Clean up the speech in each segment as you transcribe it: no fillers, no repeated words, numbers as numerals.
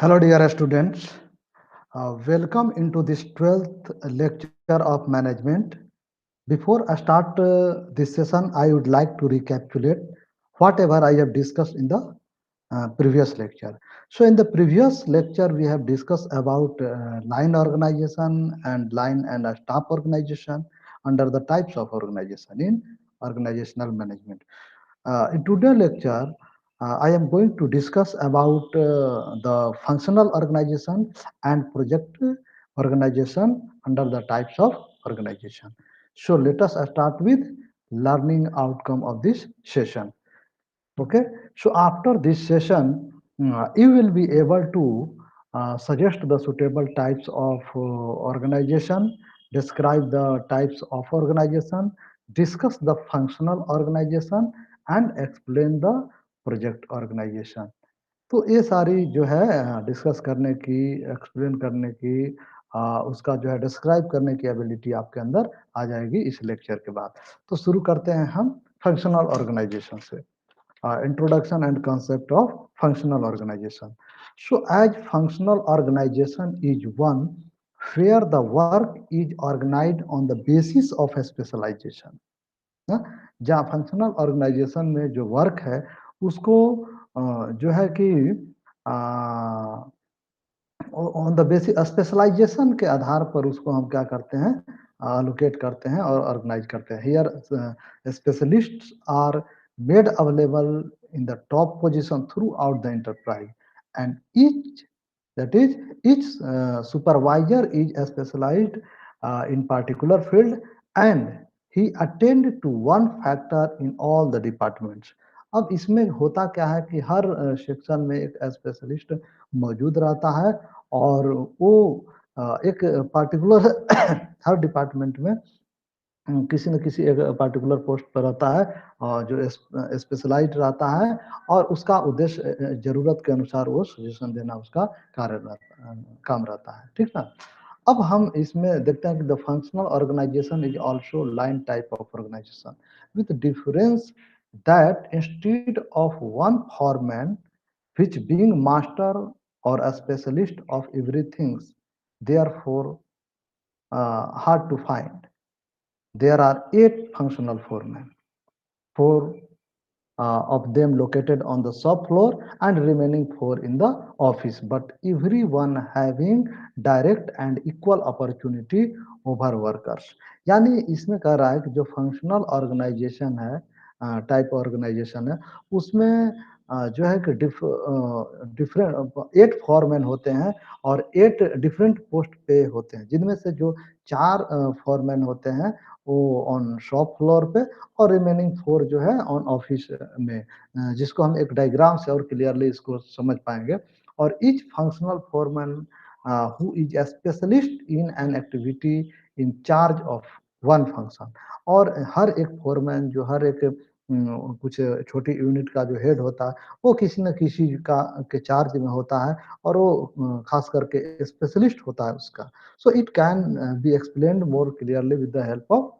Hello, dear students. Welcome into this 12th lecture of management. Before I start this session, I would like to recapitulate whatever I have discussed in the previous lecture. So, in the previous lecture, we have discussed about line organization and line and staff organization under the types of organization in organizational management. In today's lecture, I am going to discuss about the functional organization and project organization under the types of organization. So let us start with learning outcome of this session. Okay, so after this session, you will be able to suggest the suitable types of organization, describe the types of organization, discuss the functional organization, and explain the project organization. तो ये सारी जो है discuss करने की, explain करने की, उसका जो है डिस्क्राइब करने की एबिलिटी आपके अंदर आ जाएगी इस लेक्चर के बाद। तो शुरू करते हैं हम फंक्शनल ऑर्गेनाइजेशन से। Introduction and concept of functional organization. So, as functional organization is one where the work is organized on the basis of a specialization. जहाँ फंक्शनल ऑर्गेनाइजेशन में जो वर्क है उसको जो है कि ऑन द बेसिस स्पेशलाइजेशन के आधार पर उसको हम क्या करते हैं, अलोकेट करते हैं और ऑर्गेनाइज करते हैं। Here specialists are made available in the top position throughout the enterprise, and each supervisor is specialized in particular field, and he attend to one factor in all the departments. अब इसमें होता क्या है कि हर section में एक specialist मौजूद रहता है और वो एक पार्टिकुलर हर डिपार्टमेंट में किसी न किसी एक पार्टिकुलर पोस्ट पर रहता है और जो स्पेशलाइज्ड रहता है और उसका उद्देश्य जरूरत के अनुसार वो सजेशन देना उसका काम रहता है। ठीक ना। अब हम इसमें देखते हैं कि the functional organisation is also line type of organisation with difference that instead of one foreman which being master or a specialist of everything, therefore hard to find. There are 8 functional foremen, 4 of them located on the shop floor and remaining 4 in the office, but everyone having direct and equal opportunity over workers. यानी इसमें कह रहा है कि जो functional organisation है, type organisation है, उसमें जो है कि डिफरेंट 8 फॉरमैन होते हैं और 8 डिफरेंट पोस्ट पे होते हैं, जिनमें से जो 4 फॉरमैन होते हैं वो ऑन शॉप फ्लोर पे और रिमेनिंग 4 जो है ऑन ऑफिस में, जिसको हम एक डायग्राम से और क्लियरली इसको समझ पाएंगे। और each functional foreman who is a specialist in an activity in charge of one function, और हर एक फोरमैन जो हर एक कुछ छोटी यूनिट का जो हेड होता है वो किसी न किसी का के चार्ज में होता है और वो खास करके स्पेशलिस्ट होता है उसका। So it can be explained more clearly with the help of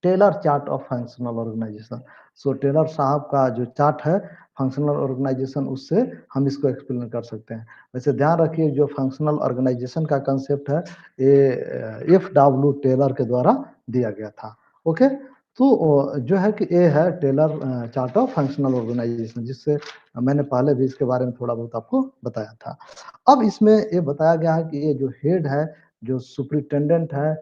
Taylor chart of functional organisation. So Taylor साहब का जो चार्ट है फंक्शनल ऑर्गेनाइजेशन, उससे हम इसको एक्सप्लेन कर सकते हैं। वैसे ध्यान रखिए जो फंक्शनल ऑर्गेनाइजेशन का कंसेप्ट है ये F.W. टेलर के द्वारा दिया गया था। ओके, तो जो है कि ये है Taylor chart of functional organisation, जिससे मैंने पहले भी इसके बारे में थोड़ा बहुत आपको बताया था। अब इसमें ये बताया गया है कि ये जो हेड है, जो सुपरिटेंडेंट है,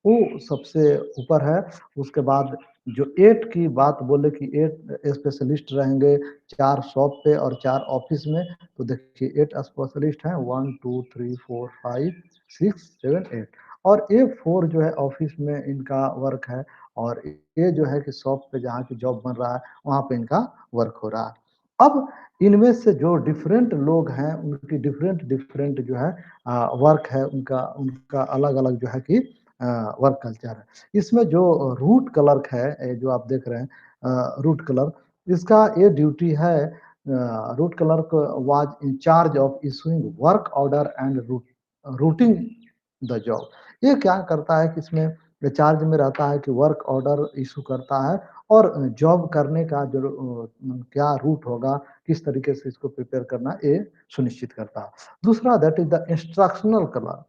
वो सबसे ऊपर है। उसके बाद जो 8 की बात बोले कि 8 स्पेशलिस्ट रहेंगे, 4 शॉप पे और 4 ऑफिस में, तो देखिए 8 स्पेशलिस्ट हैं, 1 2 3 4 5 6 7 8, और ये 4 जो है ऑफिस में इनका वर्क है, और ये जो है कि शॉप पे जहाँ की जॉब बन रहा है वहाँ पे इनका वर्क हो रहा है। अब इनमें से जो डिफरेंट लोग हैं उनकी डिफरेंट डिफरेंट जो है वर्क है, उनका उनका अलग अलग जो है कि वर्क कल्चर है। इसमें जो रूट क्लर्क है, जो आप देख रहे हैं रूट क्लर्क, इसका ये ड्यूटी है, root clerk was in charge of issuing work order and routing the job. ये क्या करता है कि इसमें चार्ज में रहता है कि वर्क ऑर्डर इशू करता है और जॉब करने का जो क्या रूट होगा, किस तरीके से इसको प्रिपेयर करना, ये सुनिश्चित करता है। दूसरा that is the instructional clerk.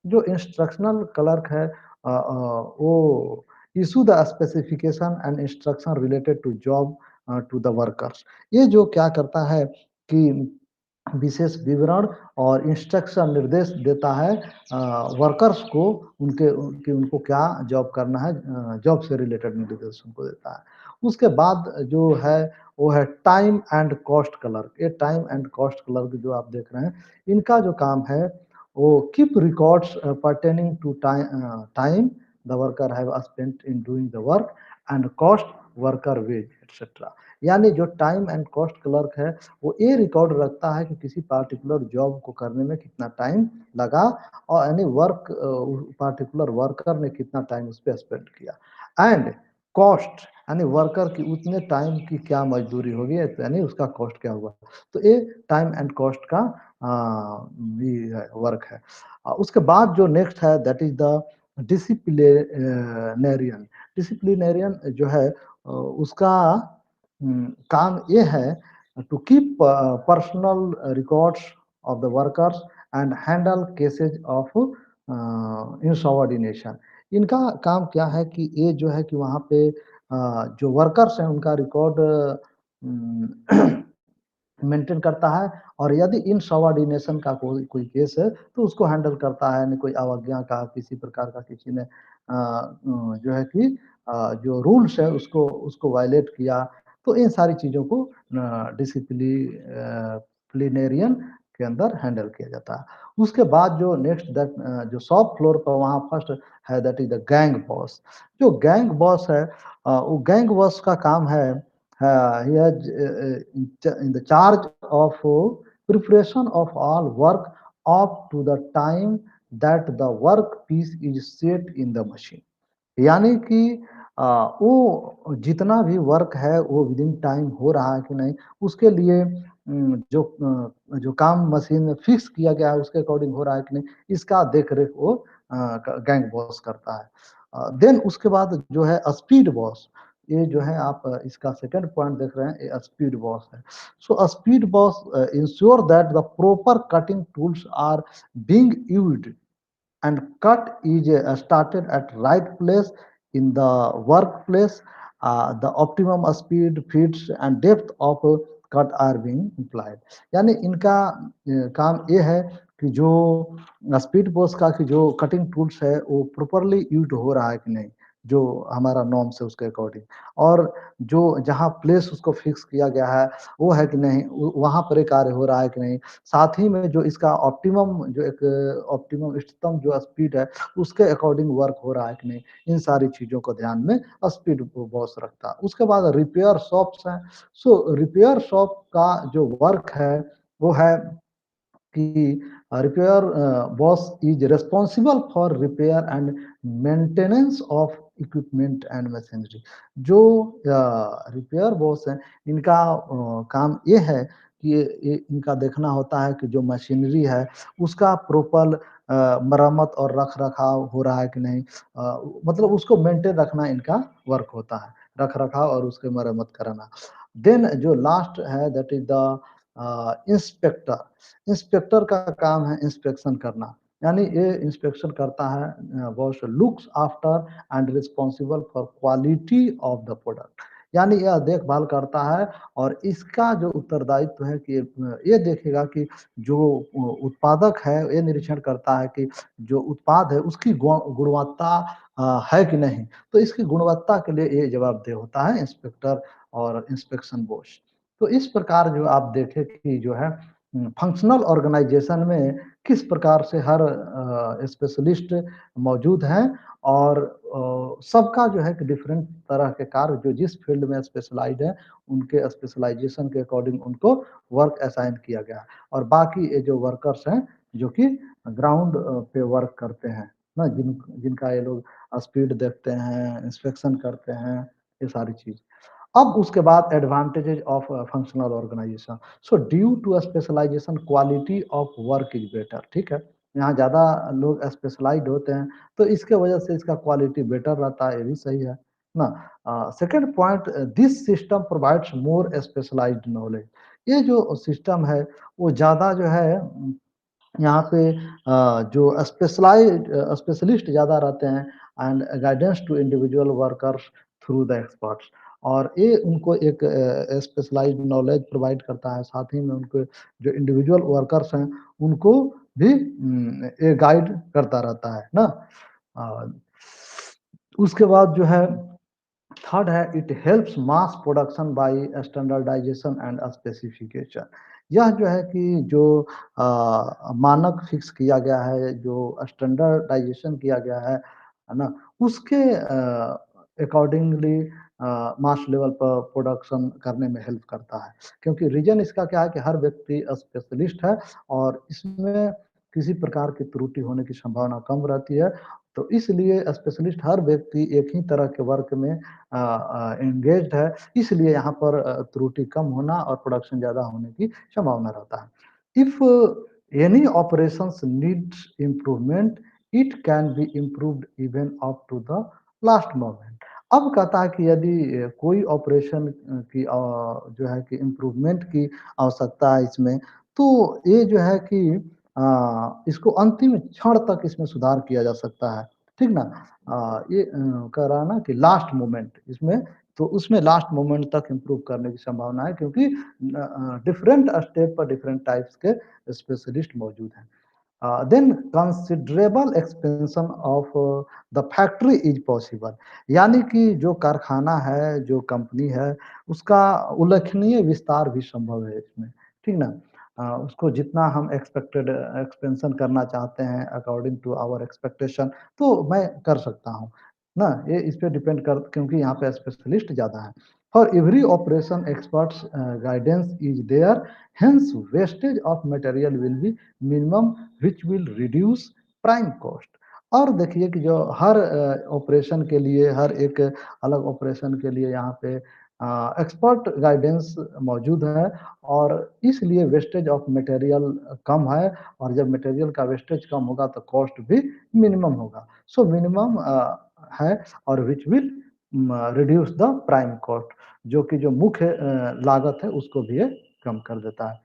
जो इंस्ट्रक्शनल क्लर्क है वो issue the specification and instruction related to job to the workers. ये जो क्या करता है कि विशेष विवरण और इंस्ट्रक्शन निर्देश देता है वर्कर्स को, उनको क्या जॉब करना है, जॉब से रिलेटेड निर्देश उनको देता है। उसके बाद जो है वो है टाइम एंड कॉस्ट क्लर्क। ये टाइम एंड कॉस्ट क्लर्क जो आप देख रहे हैं, इनका जो काम है वो keep records pertaining to time the worker have spent in doing the work and cost, worker wage etcetera. यानी जो टाइम एंड कॉस्ट क्लर्क है वो ये रिकॉर्ड रखता है कि किसी पार्टिकुलर जॉब को करने में कितना टाइम लगा और यानी वर्क पार्टिकुलर वर्कर ने कितना टाइम उस पर स्पेंड किया। एंड कॉस्ट यानी वर्कर की उतने टाइम की क्या मजदूरी होगी, यानी उसका कॉस्ट क्या होगा। तो ये टाइम एंड कॉस्ट का भी वर्क है। उसके बाद जो नेक्स्ट है that is the disciplinarian. Disciplinarian जो है उसका काम ये है to keep personal records of the workers and handle cases of insubordination. इनका काम क्या है कि ये जो है कि वहाँ पे जो वर्कर्स हैं उनका रिकॉर्ड मेंटेन करता है, और यदि इनसबऑर्डिनेशन का कोई कोई केस है तो उसको हैंडल करता है। यानी कोई अवज्ञा का, किसी प्रकार का किसी ने जो है कि जो रूल्स है उसको उसको वायलेट किया, तो इन सारी चीज़ों को डिसिप्लिनेरियन के अंदर हैंडल किया जाता है। उसके बाद जो नेक्स्ट दैट जो शॉप फ्लोर पर वहाँ फर्स्ट है that is the gang boss. जो गैंग बॉस है वो गैंग बॉस का काम है he has in the charge of preparation of all work up to the time that the work piece is set in the machine। यानी कि वो जितना भी वर्क है वो विदिन टाइम हो रहा है कि नहीं, उसके लिए जो काम मशीन में फिक्स किया गया है उसके अकॉर्डिंग हो रहा है कि नहीं, इसका देख रेख वो गैंग बॉस करता है। देन उसके बाद जो है स्पीड बॉस। ये जो है आप इसका सेकंड पॉइंट देख रहे हैं, ये स्पीड बॉस है। सो speed boss ensure that the proper cutting tools are being used and cut is started at right place in the workplace. The optimum speed, fits and depth of cut are being applied। यानी इनका काम ये है कि जो speed post का कि जो कटिंग टूल्स है वो प्रॉपरली यूज हो रहा है कि नहीं, जो हमारा नॉर्म्स है उसके अकॉर्डिंग, और जो जहाँ प्लेस उसको फिक्स किया गया है वो है कि नहीं, वहाँ पर कार्य हो रहा है कि नहीं। साथ ही में जो इसका ऑप्टिमम जो एक ऑप्टिमम इष्टतम जो स्पीड है उसके अकॉर्डिंग वर्क हो रहा है कि नहीं, इन सारी चीज़ों को ध्यान में स्पीड बॉस रखता है। उसके बाद रिपेयर शॉप्स हैं। सो रिपेयर शॉप का जो वर्क है वो है कि repair boss is responsible for repair and maintenance of equipment and machinery. जो रिपेयर बॉस हैं इनका काम ये है कि इनका देखना होता है कि जो मशीनरी है उसका प्रॉपर मरम्मत और रख रखाव हो रहा है कि नहीं, मतलब उसको मेंटेन रखना इनका वर्क होता है, रख रखाव और उसके मरम्मत कराना। देन जो लास्ट है that is the inspector. Inspector का काम है इंस्पेक्शन करना। यानी ये इंस्पेक्शन करता है boss looks after and responsible for quality of the product. यानी यह देखभाल करता है और इसका जो उत्तरदायित्व है कि ये देखेगा कि जो उत्पादक है ये निरीक्षण करता है कि जो उत्पाद है उसकी गुणवत्ता है कि नहीं। तो इसकी गुणवत्ता के लिए ये जवाबदेह होता है इंस्पेक्टर और इंस्पेक्शन बॉस। तो इस प्रकार जो आप देखें कि जो है फंक्शनल ऑर्गेनाइजेशन में किस प्रकार से हर स्पेशलिस्ट मौजूद हैं, और सबका जो है कि डिफरेंट तरह के कार्य जो जिस फील्ड में स्पेशलाइज्ड है उनके स्पेशलाइजेशन के अकॉर्डिंग उनको वर्क असाइन किया गया। और बाकी ये जो वर्कर्स हैं जो कि ग्राउंड पे वर्क करते हैं ना, जिनका ये लोग स्पीड देखते हैं, इंस्पेक्शन करते हैं, ये सारी चीज। अब उसके बाद advantages of functional organisation. So due to specialisation quality of work is better. ठीक है, यहाँ ज़्यादा लोग स्पेशलाइज्ड होते हैं तो इसके वजह से इसका क्वालिटी बेटर रहता है, ये भी सही है। ना। Second point, this system provides more specialised knowledge. ये जो सिस्टम है वो ज़्यादा जो है यहाँ पे जो स्पेशलिस्ट ज़्यादा रहते हैं and guidance to individual workers through the experts. और ये उनको एक स्पेशलाइज्ड नॉलेज प्रोवाइड करता है, साथ ही में उनको जो इंडिविजुअल वर्कर्स हैं उनको भी ये गाइड करता रहता है ना। अ, उसके बाद जो है थर्ड है, it helps mass production by standardisation and specification. यह जो है कि जो मानक फिक्स किया गया है, जो स्टैंडर्डाइजेशन किया गया है ना, उसके अकॉर्डिंगली मास लेवल पर प्रोडक्शन करने में हेल्प करता है। क्योंकि रीजन इसका क्या है कि हर व्यक्ति स्पेशलिस्ट है और इसमें किसी प्रकार की त्रुटि होने की संभावना कम रहती है। तो इसलिए स्पेशलिस्ट हर व्यक्ति एक ही तरह के वर्क में एंगेज्ड है, इसलिए यहाँ पर त्रुटि कम होना और प्रोडक्शन ज़्यादा होने की संभावना रहता है। If any operations needs improvement, it can be improved even up to the last moment. अब कहता है कि यदि कोई ऑपरेशन की जो है कि इम्प्रूवमेंट की आवश्यकता है इसमें, तो ये जो है कि इसको अंतिम क्षण तक इसमें सुधार किया जा सकता है, ठीक ना। ये कह रहा है ना कि लास्ट मोमेंट इसमें, तो उसमें लास्ट मोमेंट तक इम्प्रूव करने की संभावना है, क्योंकि डिफरेंट स्टेप पर डिफरेंट टाइप्स के स्पेशलिस्ट मौजूद हैं। Then considerable expansion of the factory is possible. यानी कि जो कारखाना है, जो कंपनी है, उसका उल्लेखनीय विस्तार भी संभव है इसमें, ठीक ना। उसको जितना हम एक्सपेक्टेड एक्सपेंशन करना चाहते हैं अकॉर्डिंग टू आवर एक्सपेक्टेशन, तो मैं कर सकता हूँ ना। ये इस पे डिपेंड कर, क्योंकि यहाँ पे स्पेशलिस्ट ज़्यादा है। For every operation experts guidance is there, hence wastage of material will be minimum, which will reduce prime cost. और देखिए कि जो हर ऑपरेशन के लिए, हर एक अलग ऑपरेशन के लिए यहाँ पे एक्सपर्ट गाइडेंस मौजूद है, और इसलिए वेस्टेज ऑफ मटेरियल कम है। और जब मटेरियल का वेस्टेज कम होगा तो कॉस्ट भी मिनिमम होगा। सो मिनिमम है, और विच will reduce the prime cost, जो कि जो मुख्य लागत है उसको भी ये कम कर देता है।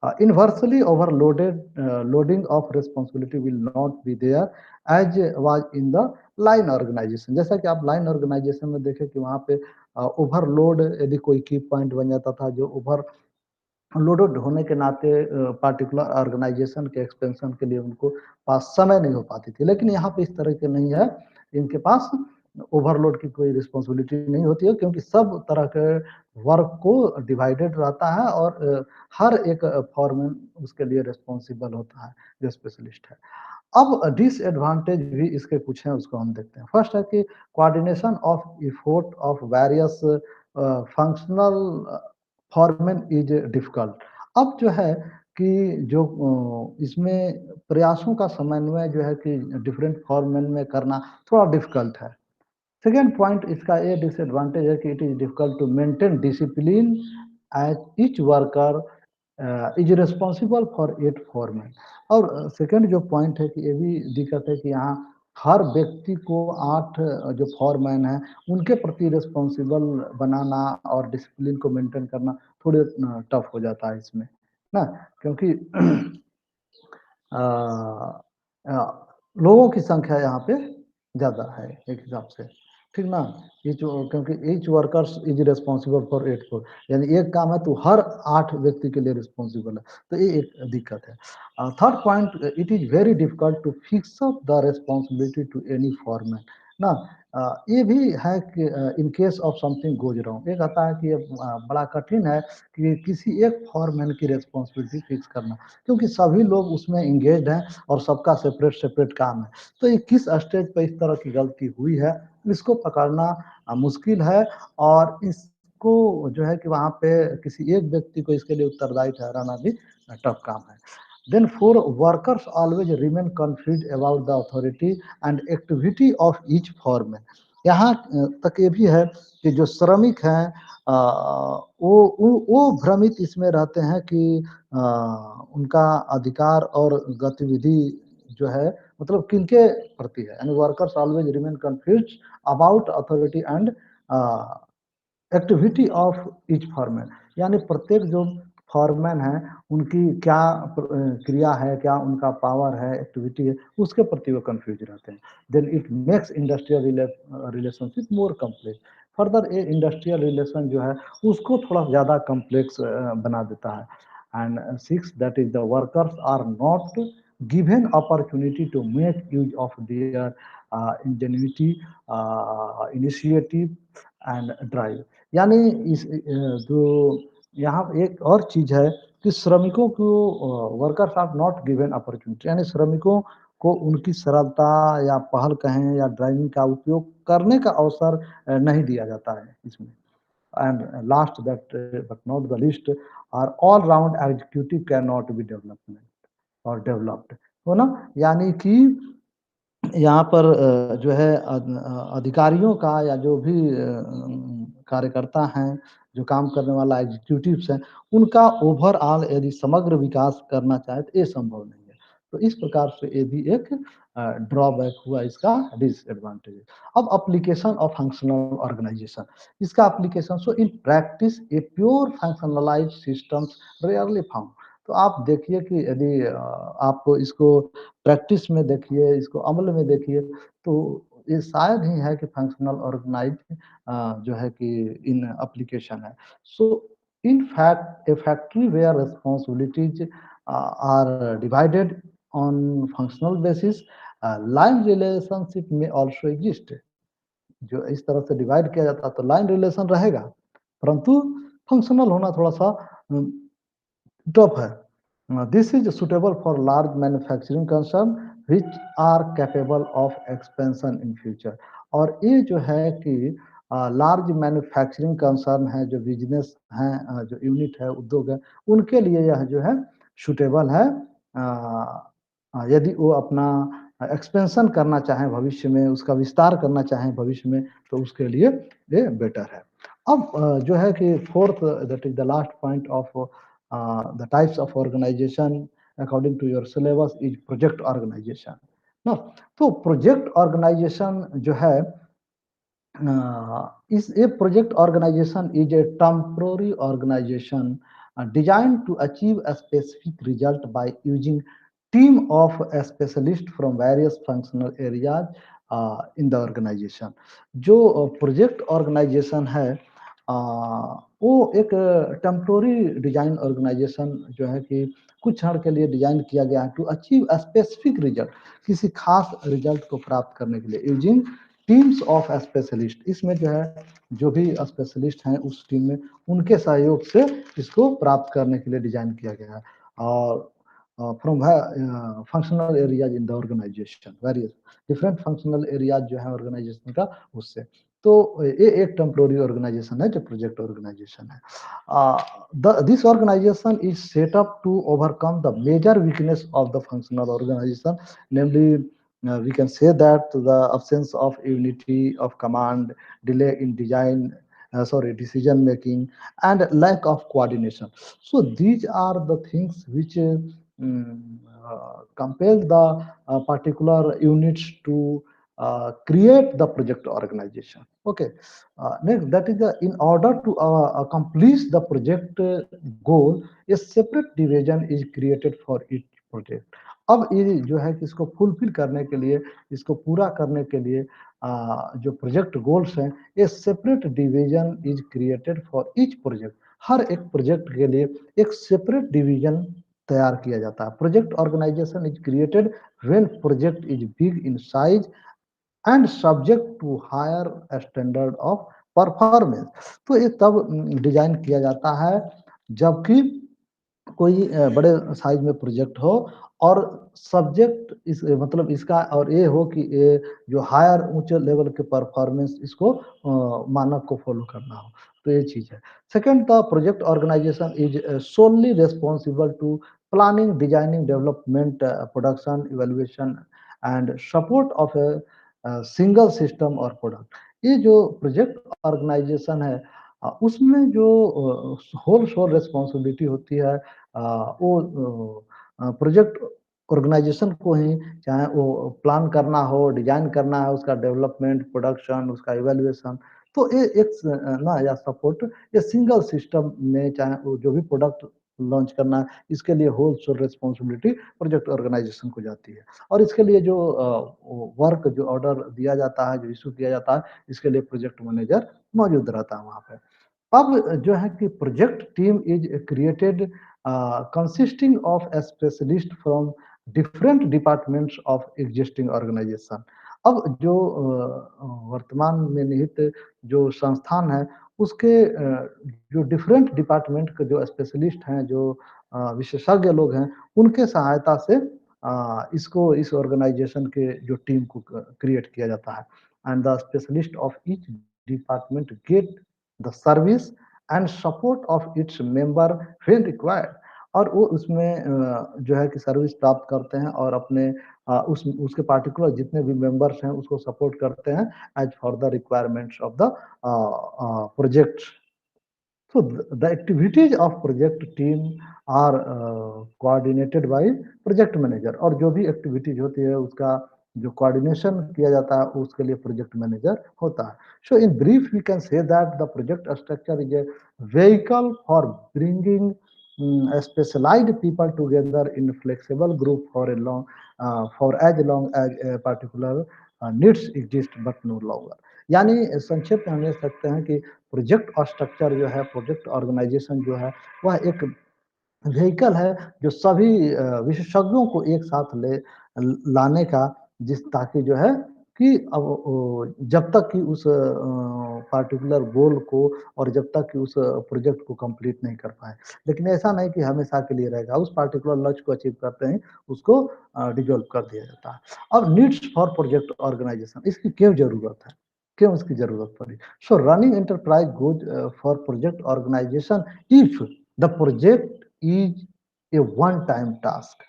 Inversely overloaded loading of responsibility will not be there as was in the line organization। जैसा कि आप लाइन ऑर्गेनाइजेशन में देखें कि वहाँ पे ओवरलोड यदि कोई की पॉइंट बन जाता था, जो ओवर लोडेड होने के नाते पार्टिकुलर ऑर्गेनाइजेशन के एक्सपेंशन के लिए उनको पास समय नहीं हो पाती थी। लेकिन यहाँ पे इस तरह के नहीं है, इनके पास ओवरलोड की कोई रिस्पॉन्सिबिलिटी नहीं होती है, क्योंकि सब तरह के वर्क को डिवाइडेड रहता है, और हर एक फॉरमैन उसके लिए रिस्पॉन्सिबल होता है, जो स्पेशलिस्ट है। अब डिसएडवांटेज भी इसके कुछ हैं, उसको हम देखते हैं। फर्स्ट है कि coordination of effort of various functional foreman is difficult. अब जो है कि जो इसमें प्रयासों का समन्वय जो है कि डिफरेंट फॉरमैन में करना थोड़ा डिफिकल्ट है। सेकेंड पॉइंट इसका ये डिसएडवांटेज है कि it is difficult to maintain discipline as each worker is responsible for it foreman. और सेकंड जो पॉइंट है कि ये भी दिक्कत है कि यहाँ हर व्यक्ति को 8 जो फॉरमैन हैं उनके प्रति रिस्पॉन्सिबल बनाना और डिसिप्लिन को मेंटेन करना थोड़े टफ हो जाता है इसमें ना। क्योंकि अ, लोगों की संख्या यहाँ पे ज़्यादा है एक हिसाब से, ठीक ना। ईच, क्योंकि each workers is responsible for 8 four, यानी एक काम है तो हर 8 व्यक्ति के लिए रिस्पॉन्सिबल है, तो ये एक दिक्कत है। Third point, it is very difficult to fix up the responsibility to any foreman ना। ये भी है कि in case of something goes wrong, ये कहता है कि ये बड़ा कठिन है कि किसी एक फॉरमैन की रिस्पॉन्सिबिलिटी फिक्स करना, क्योंकि सभी लोग उसमें इंगेज्ड हैं और सबका सेपरेट सेपरेट काम है। तो ये किस स्टेज पे इस तरह की गलती हुई है, इसको पकड़ना मुश्किल है, और इसको जो है कि वहाँ पे किसी एक व्यक्ति को इसके लिए उत्तरदायी ठहराना भी टफ काम है। Then four, workers always remain confuse about the authority and activity of each foreman. यहाँ तक ये भी है कि जो श्रमिक हैं वो भ्रमित इसमें रहते हैं कि उनका अधिकार और गतिविधि जो है मतलब किनके प्रति है, यानी workers always remain confuse about authority and activity of each foreman, यानी प्रत्येक जो फॉरमैन है उनकी क्या क्रिया है, क्या उनका पावर है, एक्टिविटी है, उसके प्रति वो कंफ्यूज रहते हैं। Then it makes industrial relationship more complex. Further ये इंडस्ट्रियल रिलेशन जो है उसको थोड़ा ज़्यादा कम्प्लेक्स बना देता है। And six, that is the workers are not given opportunity to make use of their ingenuity, initiative and drive. यानी इस जो यहाँ एक और चीज है कि श्रमिकों को workers are not given opportunity, यानी श्रमिकों को उनकी सरलता या पहल कहें या ड्राइविंग का उपयोग करने का अवसर नहीं दिया जाता है इसमें। And last that but not the list, are all round executive can not be development और डेवलप्ड, हो ना। यानी कि यहाँ पर जो है अधिकारियों का या जो भी कार्यकर्ता हैं, जो काम करने वाला एग्जीक्यूटिव्स हैं, उनका ओवरऑल यदि समग्र विकास करना चाहे तो ये संभव नहीं है। तो इस प्रकार से ये भी एक ड्रॉबैक हुआ, इसका डिसएडवांटेज। अब एप्लीकेशन ऑफ फंक्शनल ऑर्गेनाइजेशन, इसका application, so in practice a pure functionalized systems rarely found. तो आप देखिए कि यदि आप इसको प्रैक्टिस में देखिए, इसको अमल में देखिए, तो ये शायद ही है कि फंक्शनल ऑर्गेनाइज जो है कि इन एप्लीकेशन है। So in fact a factory where responsibilities are divided on functional basis, line relationship में ऑल्सो एग्जिस्ट। जो इस तरह से डिवाइड किया जाता है तो लाइन रिलेशन रहेगा, परंतु फंक्शनल होना थोड़ा सा टफ है। This is suitable for large manufacturing concern which are capable of expansion in future. और ये जो है कि लार्ज मैन्युफैक्चरिंग कंसर्न है, जो बिजनेस हैं, जो यूनिट है, उद्योग है, उनके लिए यह जो है सुटेबल है। यदि वो अपना एक्सपेंशन करना चाहें भविष्य में, उसका विस्तार करना चाहें भविष्य में, तो उसके लिए ये बेटर है। अब जो है कि fourth, that is the last point of the types of organization according to your syllabus is project organization ना। तो प्रोजेक्ट ऑर्गेनाइजेशन जो है, is a project organization is a temporary organization designed to achieve a specific result by using team of a specialist from various functional areas in the organization। जो project organisation है वो एक temporary design organisation जो है कि कुछ क्षण के लिए डिजाइन किया गया है टू अचीव स्पेसिफिक रिजल्ट, किसी खास रिजल्ट को प्राप्त करने के लिए, यूजिंग टीम्स ऑफ स्पेशलिस्ट। इसमें जो है जो भी स्पेशलिस्ट हैं उस टीम में, उनके सहयोग से इसको प्राप्त करने के लिए डिजाइन किया गया है। और from functional areas in the organisation, various different functional areas जो है ऑर्गेनाइजेशन का, उससे। तो ये एक टेम्पोररी ऑर्गेनाइजेशन है जो प्रोजेक्ट ऑर्गेनाइजेशन है। This organisation is set up to overcome the major weakness of the functional organisation, namely we can say that the absence of unity of command, delay in design, decision making, and lack of coordination. So these are the things which compel the particular units to create the project organization. Okay. Next, that is in order to accomplish the project goal, a separate division is created for each project। अब ये जो है कि इसको fulfil करने के लिए, इसको पूरा करने के लिए जो प्रोजेक्ट गोल्स हैं, ये separate division is created for each project. हर एक प्रोजेक्ट के लिए एक सेपरेट डिवीजन तैयार किया जाता है। Project organisation is created when project is big in size and subject to higher standard of performance. तो ये तब डिजाइन किया जाता है जबकि कोई बड़े साइज में प्रोजेक्ट हो और सब्जेक्ट इस मतलब इसका और ये हो कि ये जो हायर ऊंचे लेवल के परफॉर्मेंस इसको मानक को फॉलो करना हो, तो ये चीज है। Second, the project organisation is solely responsible to planning, designing, development, production, evaluation and support of a single system और प्रोडक्ट। ये जो प्रोजेक्ट ऑर्गेनाइजेशन है उसमें जो होल सोल रिस्पॉन्सिबिलिटी होती है वो प्रोजेक्ट ऑर्गेनाइजेशन को ही, चाहे वो प्लान करना हो, डिजाइन करना है, उसका डेवलपमेंट, प्रोडक्शन, उसका इवेल्युएशन, तो ये एक ना या सपोर्ट ये सिंगल सिस्टम में चाहे वो जो भी प्रोडक्ट लॉन्च करना है, इसके लिए whole sole responsibility project organisation को जाती है। और इसके लिए जो वर्क जो ऑर्डर दिया जाता है, जो इश्यू किया जाता है, इसके लिए प्रोजेक्ट मैनेजर मौजूद रहता है वहाँ पे। अब जो है कि project team is created consisting of specialist from different departments of existing organisation. अब जो वर्तमान में निहित जो संस्थान है, उसके जो डिफरेंट डिपार्टमेंट के जो स्पेशलिस्ट हैं, जो विशेषज्ञ लोग हैं, उनके सहायता से इसको इस ऑर्गेनाइजेशन के जो टीम को क्रिएट किया जाता है। And the specialist of each department get the service and support of its member when required. और वो उसमें जो है कि सर्विस प्राप्त करते हैं और अपने उस उसके पार्टिकुलर जितने भी मेंबर्स हैं उसको सपोर्ट करते हैं as for the requirements of the project. So the activities of project team are coordinated by project manager और जो भी एक्टिविटीज होती है उसका जो कोऑर्डिनेशन किया जाता है उसके लिए प्रोजेक्ट मैनेजर होता है। So in brief we can say that the project structure is a vehicle for bringing specialized people together in flexible group for a long for as long as a particular needs exist but no longer। यानी संक्षिप्त में हम ले सकते हैं कि project और structure जो है, प्रोजेक्ट ऑर्गेनाइजेशन जो है, वह एक व्हीकल है जो सभी विशेषज्ञों को एक साथ ले लाने का, जिस ताकि जो है कि अब जब तक कि उस पार्टिकुलर गोल को और जब तक कि उस प्रोजेक्ट को कंप्लीट नहीं कर पाए। लेकिन ऐसा नहीं कि हमेशा के लिए रहेगा, उस पार्टिकुलर लक्ष्य को अचीव करते ही उसको डिसॉल्व कर दिया जाता है। अब नीड्स फॉर प्रोजेक्ट ऑर्गेनाइजेशन, इसकी क्यों ज़रूरत है? क्यों इसकी ज़रूरत पड़ी? So running enterprise goes for project organisation if the project is a one time task.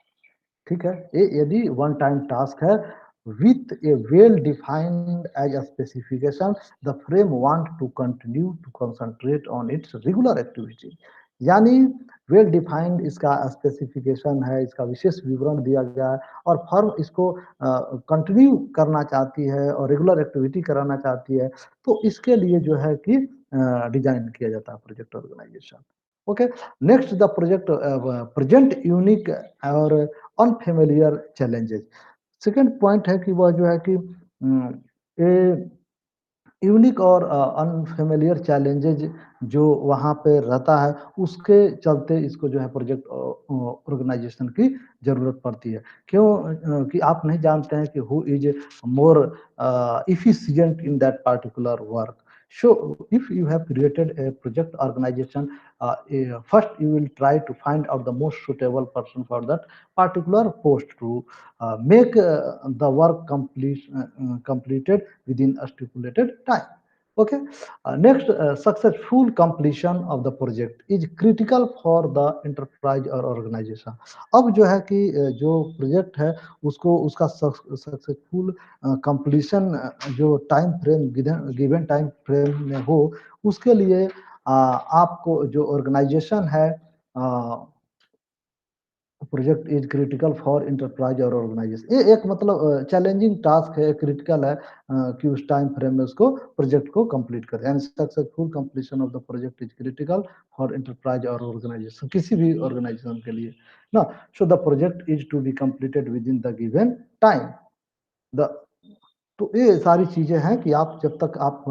ठीक है, ये यदि वन टाइम टास्क है with a well defined as a specification, the frame want to continue to concentrate on its regular activity. यानी well defined इसका specification है, इसका विशेष विवरण दिया गया है और फर्म इसको कंटिन्यू करना चाहती है और रेगुलर एक्टिविटी कराना चाहती है, तो इसके लिए जो है कि डिजाइन किया जाता है project organisation. Okay, next the project present unique और अनफेमिलियर चैलेंजेस। सेकंड पॉइंट है कि वह जो है कि ये यूनिक और अनफेमिलियर चैलेंजेज जो वहाँ पे रहता है, उसके चलते इसको जो है प्रोजेक्ट ऑर्गेनाइजेशन की ज़रूरत पड़ती है। क्यों? कि आप नहीं जानते हैं कि who is more efficient in that particular work. So if you have created a project organization, first you will try to find out the most suitable person for that particular post to make the work completed within a stipulated time। Okay, next successful completion of the project is critical for the enterprise or organization। अब जो है कि जो project है उसको उसका successful completion जो time frame given time frame में हो, उसके लिए आपको जो ऑर्गेनाइजेशन है project is critical for enterprise और ऑर्गेनाइजेशन। ये एक मतलब चैलेंजिंग टास्क है, क्रिटिकल है कि उस टाइम फ्रेम में उसको प्रोजेक्ट को कंप्लीट करें। And successful completion of the project is critical for enterprise और ऑर्गेनाइजेशन, किसी भी ऑर्गेनाइजेशन के लिए ना। So the project is to be completed within the given time. The तो ये सारी चीज़ें हैं कि आप जब तक आप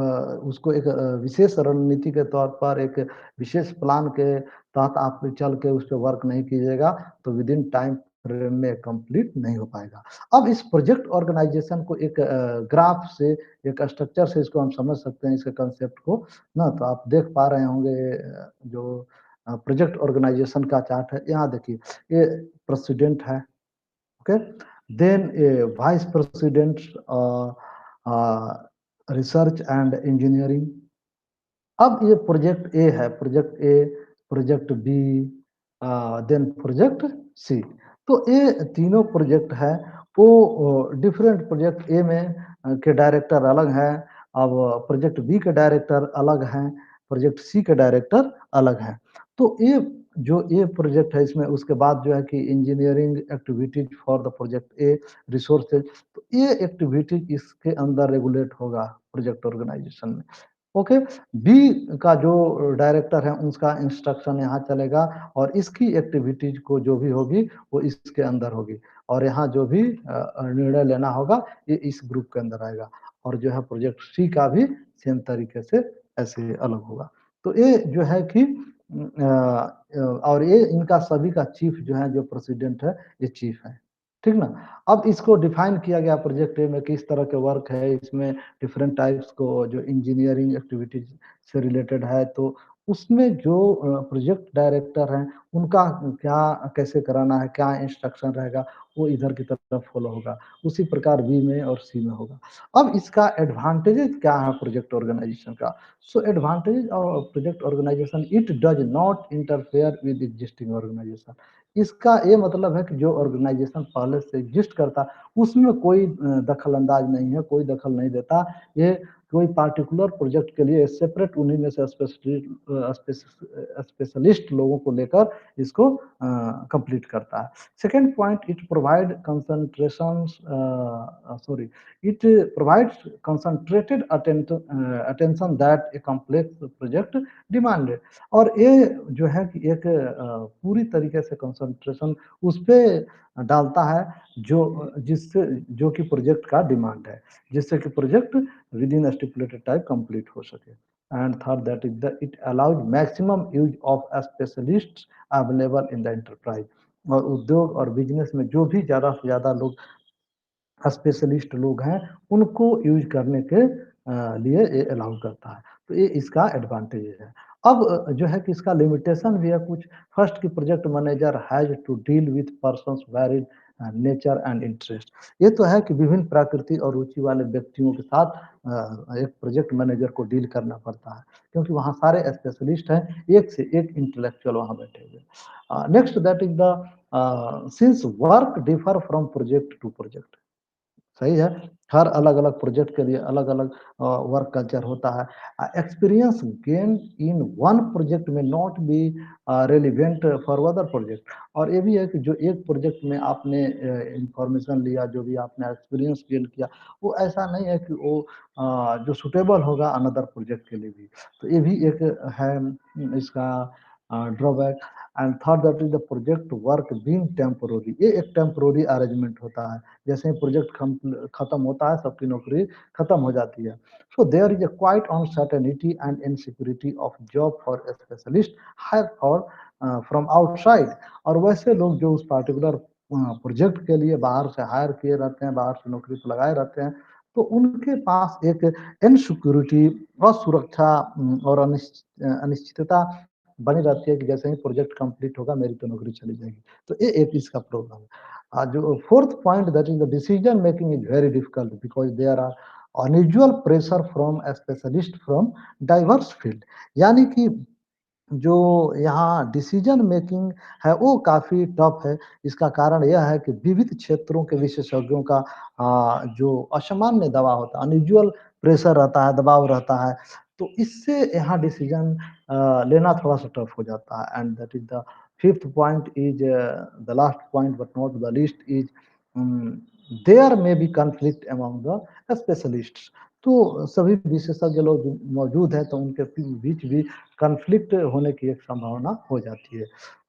उसको एक विशेष रणनीति के तौर पर एक विशेष प्लान के तहत आप चल के उस पे वर्क नहीं कीजिएगा, तो विद इन टाइम फ्रेम में कंप्लीट नहीं हो पाएगा। अब इस प्रोजेक्ट ऑर्गेनाइजेशन को एक ग्राफ से, एक स्ट्रक्चर से इसको हम समझ सकते हैं, इसके कांसेप्ट को ना। तो आप देख पा रहे होंगे जो प्रोजेक्ट ऑर्गेनाइजेशन का चार्ट है, यहाँ देखिए ये प्रेसिडेंट है। Okay, then a vice president uh, research and engineering। अब ये प्रोजेक्ट ए है, project A, project B, then project C. तो ये तीनों प्रोजेक्ट है वो डिफरेंट, प्रोजेक्ट ए में के डायरेक्टर अलग हैं, अब प्रोजेक्ट बी के डायरेक्टर अलग हैं, प्रोजेक्ट सी के डायरेक्टर अलग हैं। तो ये जो ये प्रोजेक्ट है इसमें उसके बाद जो है कि engineering activities for the project A, resources, तो ये एक्टिविटीज इसके अंदर रेगुलेट होगा प्रोजेक्ट ऑर्गेनाइजेशन में। ओके, बी का जो डायरेक्टर है उसका इंस्ट्रक्शन यहाँ चलेगा और इसकी एक्टिविटीज़ को जो भी होगी वो इसके अंदर होगी और यहाँ जो भी निर्णय लेना होगा ये इस ग्रुप के अंदर आएगा और जो है प्रोजेक्ट सी का भी सेम तरीके से ऐसे अलग होगा। तो ये जो है कि और ये इनका सभी का चीफ जो है जो प्रेसिडेंट है ये चीफ है, ठीक ना? अब इसको डिफाइन किया गया प्रोजेक्ट ए में किस तरह के वर्क है, इसमें डिफरेंट टाइप्स को जो इंजीनियरिंग एक्टिविटीज से रिलेटेड है, तो उसमें जो प्रोजेक्ट डायरेक्टर हैं, उनका क्या कैसे कराना है, क्या इंस्ट्रक्शन रहेगा, वो इधर की तरफ फॉलो होगा। उसी प्रकार बी में और सी में होगा। अब इसका एडवांटेजेस क्या है प्रोजेक्ट ऑर्गेनाइजेशन का? So advantage of project organization, it does not interfere with existing organization. इसका ये मतलब है कि जो ऑर्गेनाइजेशन पहले से एग्जिस्ट करता, उसमें कोई दखल अंदाज नहीं है, कोई दखल नहीं देता। ये कोई पार्टिकुलर प्रोजेक्ट के लिए सेपरेट उन्हीं में से स्पेशलिस्ट लोगों को लेकर इसको कंप्लीट करता है। Second point, it provide concentration sorry it provides concentrated attention that a complex project demanded. और ये जो है कि एक पूरी तरीके से कंसंट्रेशन उस पे डालता है जिससे जो कि प्रोजेक्ट का डिमांड है, जिससे कि project with in stipulated time complete हो सके। And third, that is the it allows maximum use of specialist available in the enterprise. और उद्योग और बिजनेस में जो भी ज़्यादा से ज़्यादा लोग स्पेशलिस्ट लोग हैं, उनको यूज़ करने के लिए ये अलाउ करता है। तो ये इसका एडवांटेज है। अब जो है कि इसका लिमिटेशन भी है कुछ। फर्स्ट की project manager has to deal with persons varied nature and interest. ये तो है कि विभिन्न प्रकृति और रुचि वाले व्यक्तियों के साथ एक प्रोजेक्ट मैनेजर को डील करना पड़ता है, क्योंकि वहाँ सारे स्पेशलिस्ट हैं, एक से एक इंटेलेक्चुअल वहाँ बैठे हुए। Next, that is the since work differ from project to project. सही है। हर अलग-अलग प्रोजेक्ट के लिए अलग-अलग वर्क कल्चर होता है। Experience gain in one project में not be relevant for other project. और ये भी है कि जो एक प्रोजेक्ट में आपने इन्फॉर्मेशन लिया, जो भी आपने एक्सपीरियंस गेन किया, वो ऐसा नहीं है कि वो जो सूटेबल होगा अनदर प्रोजेक्ट के लिए भी। तो ये भी एक है इसका drawback. And third, that is the project work being temporary. ये एक टेम्पोरेरी अरेंजमेंट होता है। जैसे ही प्रोजेक्ट खत्म होता है, सबकी नौकरी खत्म हो जाती है। So there is a quite uncertainty and insecurity of job for specialist hire for from outside. और वैसे लोग जो उस पार्टिकुलर प्रोजेक्ट के लिए बाहर से हायर किए रहते हैं, बाहर से नौकरी पर लगाए रहते हैं, तो उनके पास एक इनसिक्योरिटी, असुरक्षा और अनिश्चितता बनी रहती है कि जैसे ही प्रोजेक्ट कंप्लीट होगा मेरी तो नौकरी चली जाएगी। तो ये एक इसका प्रॉब्लम है। जो fourth point, that is the decision making is very difficult because there are unusual pressure from specialist from diverse field. यानी कि जो यहाँ डिसीजन मेकिंग है वो काफ़ी टफ है। इसका कारण यह है कि विविध क्षेत्रों के विशेषज्ञों का जो असामान्य दबाव होता है, अनयूजुअल प्रेशर रहता है, दबाव रहता है। तो इससे यहाँ डिसीजन लेना थोड़ा-सा टफ हो जाता है। And that is the fifth point is the last point but not the least is there may be conflict among the specialists. तो सभी विशेषज्ञ लोग मौजूद हैं, तो उनके बीच भी कॉन्फ्लिक्ट होने की एक संभावना हो जाती है।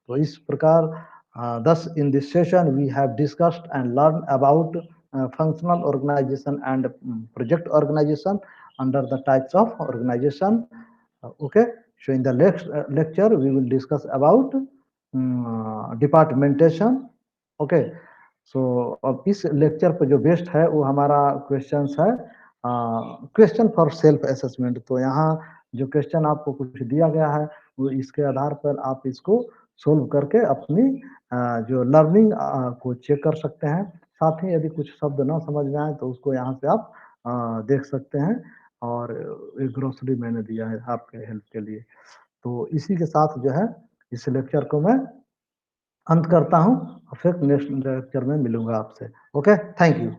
तो इस प्रकार thus in this session we have discussed and learned about functional organization and project organization under the types of organization. Okay, so in the next lecture we will discuss about departmentation. Okay, सो अब इस lecture पे जो best है वो हमारा questions है, question for self assessment. तो यहाँ जो क्वेश्चन आपको कुछ दिया गया है वो इसके आधार पर आप इसको सोल्व करके अपनी जो लर्निंग को चेक कर सकते हैं। साथ ही यदि कुछ शब्द ना समझ में आए तो उसको यहाँ से आप देख सकते हैं। और एक ग्रोसरी मैंने दिया है आपके हेल्प के लिए। तो इसी के साथ जो है इस लेक्चर को मैं अंत करता हूँ। फिर नेक्स्ट लेक्चर में मिलूंगा आपसे। Okay, thank you.